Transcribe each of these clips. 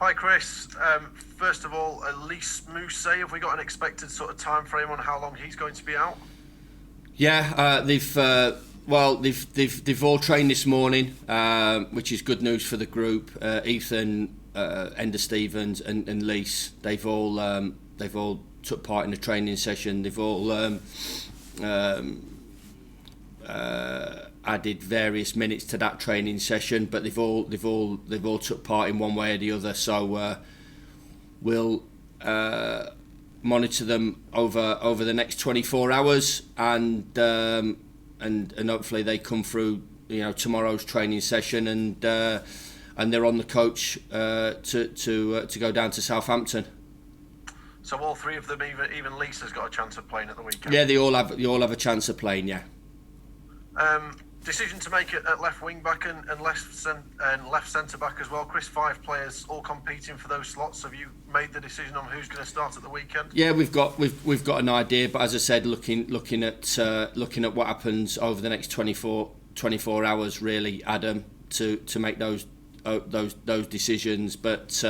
Hi Chris. First of all, Elise Mousset, have we got an expected sort of time frame on how long he's going to be out? Yeah, they've all trained this morning, which is good news for the group. Ethan, Ender Stevens, and Lise, they've all took part in the training session. They've all added various minutes to that training session, but they've all took part in one way or the other. So we'll monitor them over the next 24 hours, and hopefully they come through tomorrow's training session, and they're on the coach to go down to Southampton. So all three of them, even Lisa's got a chance of playing at the weekend. Yeah, they all have a chance of playing. Yeah. Decision to make it at left wing back and left centre back as well. Chris, 5 players all competing for those slots. Have you made the decision on who's going to start at the weekend? Yeah, we've got an idea, but as I said, looking at what happens over the next 24 hours, really, Adam, to make those decisions. But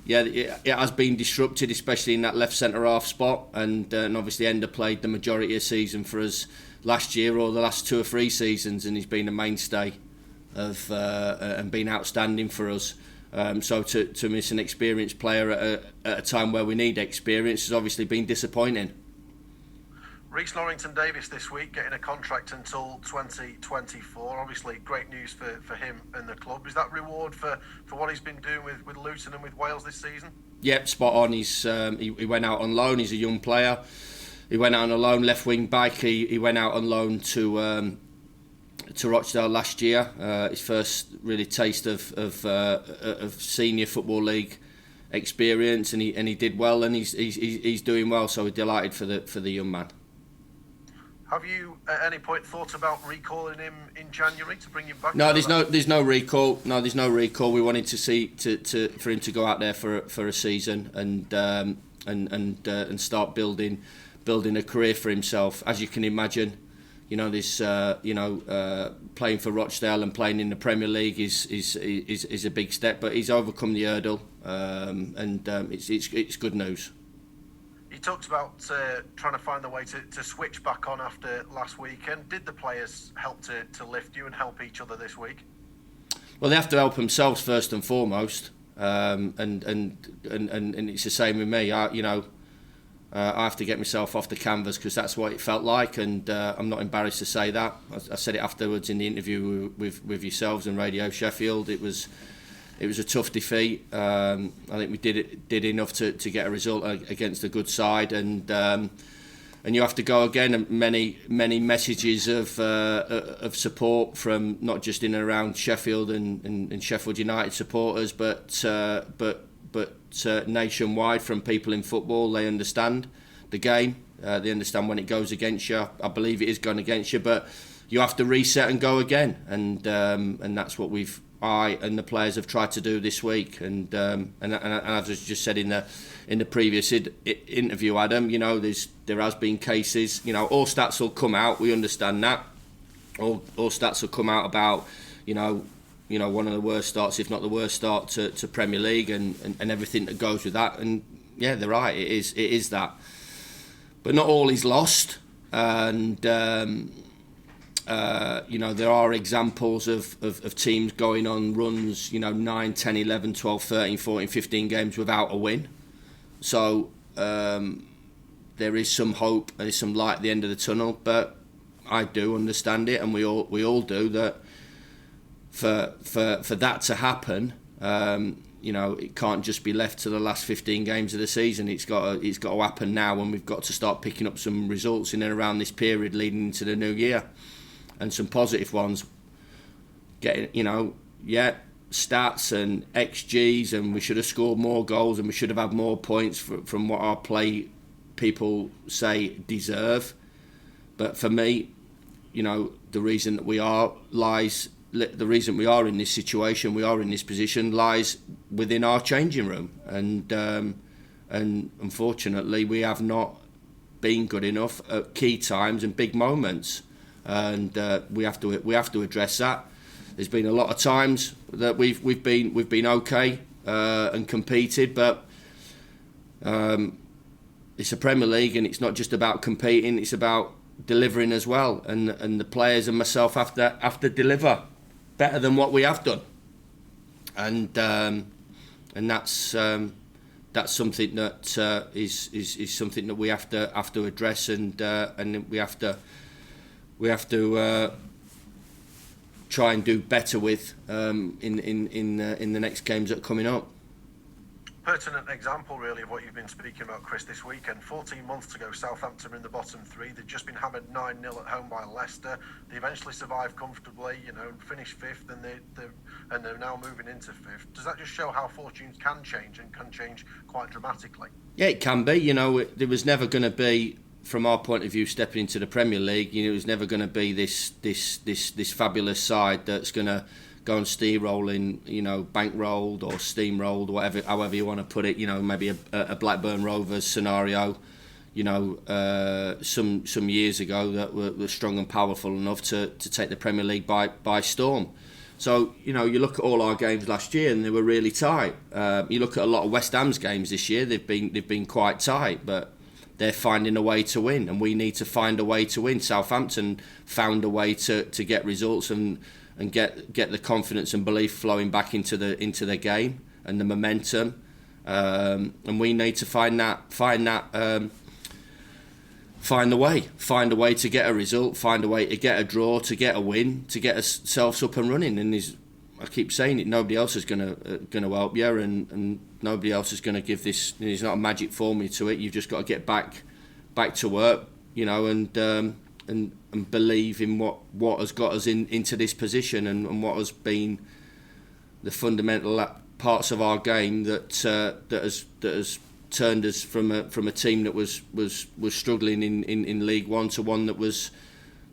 yeah, it has been disrupted, especially in that left centre half spot, and obviously Ender played the majority of the season for us last year, or the last 2 or 3 seasons, and he's been a mainstay of and been outstanding for us. So to miss an experienced player at a time where we need experience has obviously been disappointing. Rhys Norrington-Davies this week getting a contract until 2024. Obviously, great news for him and the club. Is that reward for what he's been doing with Luton and with Wales this season? Yep, spot on. He went out on loan. He's a young player. He went out on loan, left wing back. He went out on loan to Rochdale last year. His first really taste of senior football league experience, and he did well, and he's doing well. So we're delighted for the young man. Have you at any point thought about recalling him in January to bring him back? No, there's no recall. No, there's no recall. We wanted to see for him to go out there for a season and start building a career for himself. As you can imagine, this playing for Rochdale and playing in the Premier League is a big step, but he's overcome the hurdle, and it's good news. You talked about trying to find the way to switch back on after last weekend. Did the players help to lift you and help each other this week? Well, they have to help themselves first and foremost, and it's the same with me. I have to get myself off the canvas, because that's what it felt like, and I'm not embarrassed to say that. I said it afterwards in the interview with yourselves and Radio Sheffield. It was a tough defeat. I think we did enough to get a result against a good side, and you have to go again. And many messages of support from not just in and around Sheffield and Sheffield United supporters, but nationwide from people in football. They understand the game. They understand when it goes against you. I believe it is going against you, but you have to reset and go again, and that's what I and the players have tried to do this week. And as I just said in the previous interview, Adam, there has been cases. All stats will come out. We understand that. All stats will come out about one of the worst starts, if not the worst start to Premier League, and everything that goes with that. And yeah, they're right. It is that. But not all is lost. And there are examples of teams going on runs, 9, 10, 11, 12, 13, 14, 15 games without a win. So there is some hope, there's some light at the end of the tunnel. But I do understand it, and we all do, that for that to happen, it can't just be left to the last 15 games of the season. It's got to happen now, and we've got to start picking up some results in and around this period leading into the new year, and some positive ones. Getting stats and XGs, and we should have scored more goals, and we should have had more points from what our play people say deserve. But for me, the reason that we are in this situation, we are in this position, lies within our changing room, and unfortunately we have not been good enough at key times and big moments, and we have to address that. There's been a lot of times that we've been okay and competed, but it's a Premier League, and it's not just about competing; it's about delivering as well. And the players and myself have to deliver better than what we have done, and that's something that is something that we have to address, and we have to try and do better with in the next games that are coming up. Pertinent example, really, of what you've been speaking about, Chris, this weekend. 14 months ago, Southampton were in the bottom three. They'd just been hammered 9-0 at home by Leicester. They eventually survived comfortably, finished fifth, and they're now moving into fifth. Does that just show how fortunes can change, and can change quite dramatically? Yeah, it can be. There was never going to be, from our point of view, stepping into the Premier League, it was never going to be this fabulous side that's going to go and steamrolling, bankrolled or steamrolled, whatever, however you want to put it. Maybe a Blackburn Rovers scenario, some years ago that were strong and powerful enough to take the Premier League by storm. So you look at all our games last year and they were really tight. You look at a lot of West Ham's games this year; they've been quite tight, but they're finding a way to win, and we need to find a way to win. Southampton found a way to get results and get the confidence and belief flowing back into the game and the momentum, and we need to find the way to get a result, find a way to get a draw, to get a win, to get ourselves up and running. And I keep saying it, nobody else is going to help you, and nobody else is going to give this. There's not a magic formula to it. You've just got to get back to work, and believe in what has got us into this position, and what has been the fundamental parts of our game that has turned us from a team that was struggling in League One to one that was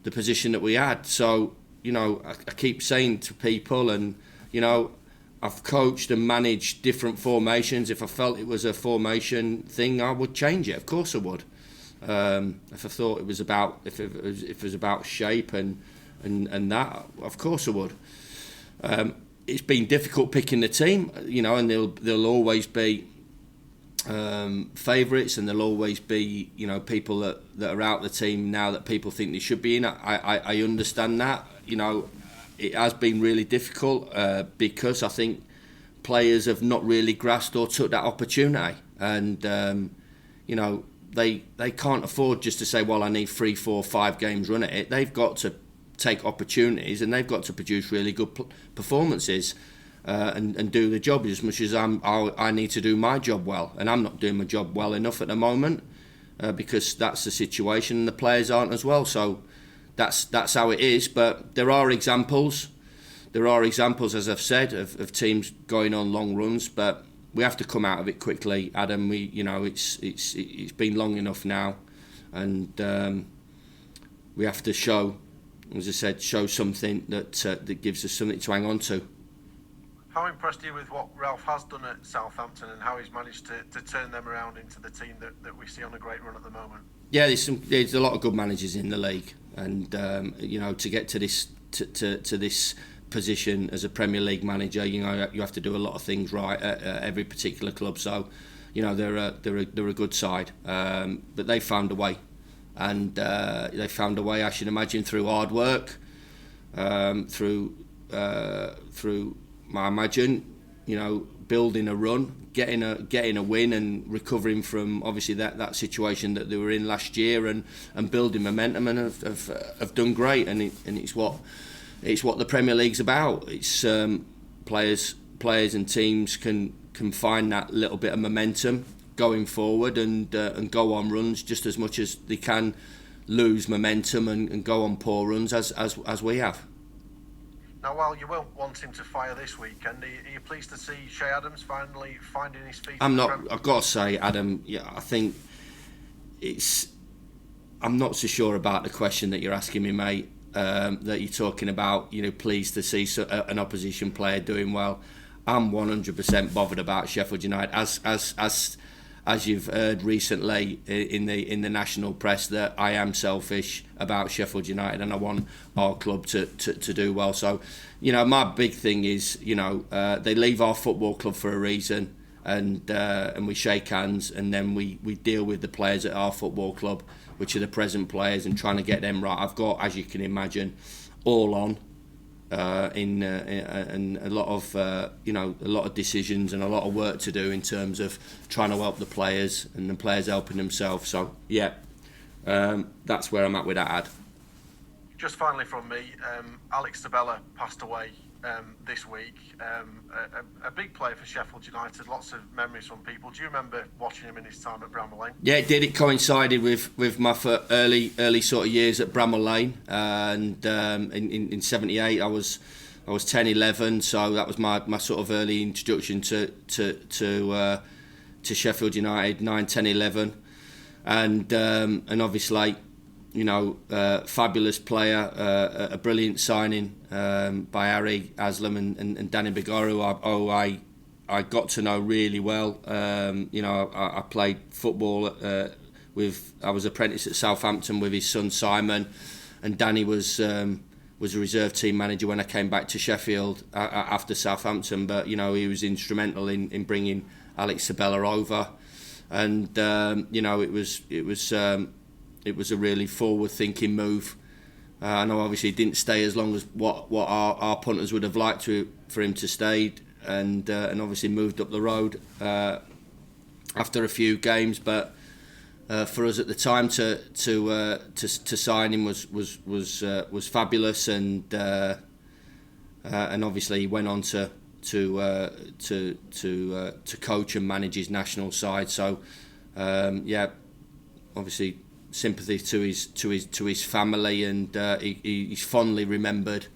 the position that we had. So I keep saying to people, and I've coached and managed different formations. If I felt it was a formation thing, I would change it. Of course I would. If I thought it was about if it was about shape and that, of course I would. It's been difficult picking the team, and there'll always be favourites, and there'll always be people that are out the team now that people think they should be in. I understand that. It has been really difficult because I think players have not really grasped or took that opportunity, and they can't afford just to say, well, I need 3, 4, 5 games run at it. They've got to take opportunities, and they've got to produce really good performances and do the job as much as I need to do my job well. And I'm not doing my job well enough at the moment because that's the situation, and the players aren't as well. So that's how it is. But there are examples. As I've said, of teams going on long runs, but we have to come out of it quickly, Adam. It's been long enough now, and we have to show, as I said, something that gives us something to hang on to. How impressed are you with what Ralph has done at Southampton, and how he's managed to turn them around into the team that we see on a great run at the moment? Yeah, there's a lot of good managers in the league, and to get to this position as a Premier League manager, you have to do a lot of things right at every particular club. So, they're a good side, but they found a way, and they found a way, I should imagine, through hard work, through I imagine, building a run, getting a win, and recovering from obviously that situation that they were in last year, and building momentum, and have done great, and it's what the Premier League's about. It's players and teams can find that little bit of momentum going forward, and go on runs just as much as they can lose momentum and go on poor runs as we have. Now, while you won't want him to fire this weekend, are you pleased to see Che Adams finally finding his feet? I've got to say, Adam, I think I'm not so sure about the question that you're asking me, mate. That you're talking about, pleased to see an opposition player doing well. I'm 100% bothered about Sheffield United. As as you've heard recently in the national press, that I am selfish about Sheffield United and I want our club to do well. So, my big thing is, they leave our football club for a reason, and we shake hands, and then we deal with the players at our football club, which are the present players, and trying to get them right. I've got, as you can imagine, all on. And a lot of decisions and a lot of work to do in terms of trying to help the players and the players helping themselves. So that's where I'm at with that ad. Just finally from me, Alex Sabella passed away this week. A big player for Sheffield United, lots of memories from people. Do you remember watching him in his time at Bramall Lane? Yeah, it did. It coincided with my early sort of years at Bramall Lane, and in '78 I was 10, 11, so that was my sort of early introduction to Sheffield United, 9, 10, 11, and obviously, fabulous player, a brilliant signing by Harry Aslam and Danny Bigoro. I got to know really well. I played football I was apprentice at Southampton with his son Simon, and Danny was a reserve team manager when I came back to Sheffield after Southampton. But he was instrumental in bringing Alex Sabella over, and it was a really forward-thinking move. I know obviously he didn't stay as long as what our punters would have liked for him to stay, and obviously moved up the road after a few games. But for us at the time to sign him was fabulous, and obviously he went on to coach and manage his national side. So obviously sympathy to his family, and he's fondly remembered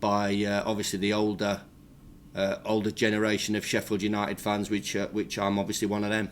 by obviously the older generation of Sheffield United fans, which I'm obviously one of them.